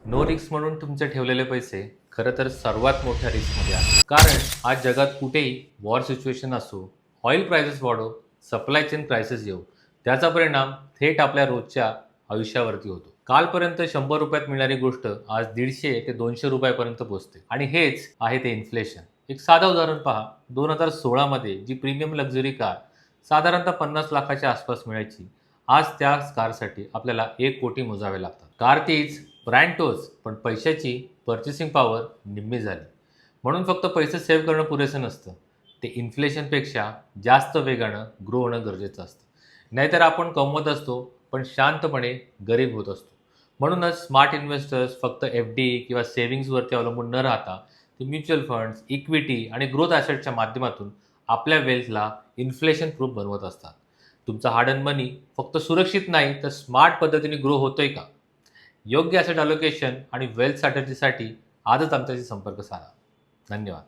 No risk म्हणून तुमचे ठेवलेले पैसे खरं तर सर्वात मोठ्या रिस्कमध्ये आहेत. कारण आज जगात कुठेही वॉर सिच्युएशन असो, ऑइल प्राइसेस वाढो, सप्लाय चेन क्रायसिस येऊ, त्याचा परिणाम थेट आपल्या रोजच्या आयुष्यावरती होतो. कालपर्यंत 100 रुपयात मिळणारी गोष्ट आज 150 ते 200 रुपयापर्यंत पोहोचते. आणि हेच आहे ते इन्फ्लेशन. एक साधं उदाहरण पहा. 2016 मध्ये जी प्रीमियम लक्झरी कार साधारणतः 50 लाखाच्या आसपास मिळायची, आज त्याच कारसाठी आपल्याला 1 कोटी मोजावे लागतात. कार तीच, ब्रँड तोच, पण पैशाची पर्चेसिंग पॉवर निम्मी झाली. म्हणून फक्त पैसे सेव्ह करणं पुरेसं नसतं, ते इन्फ्लेशनपेक्षा जास्त वेगानं ग्रो होणं गरजेचं असतं. नाहीतर आपण कमवत असतो पण शांतपणे गरीब होत असतो. म्हणूनच स्मार्ट इन्व्हेस्टर्स फक्त FD किंवा सेव्हिंग्जवरती अवलंबून न राहता ते म्युच्युअल फंड्स, इक्विटी आणि ग्रोथ ॲसेटच्या माध्यमातून आपल्या वेल्थला इन्फ्लेशन प्रूफ बनवत असतात. तुमचा हार्ड अर्न मनी फक्त सुरक्षित नाही तर स्मार्ट पद्धतीने ग्रो होतोय का? योग्य ॲसेट अलोकेशन आणि वेल्थ स्ट्रॅटेजीसाठी आजच आमच्याशी संपर्क साधा. धन्यवाद.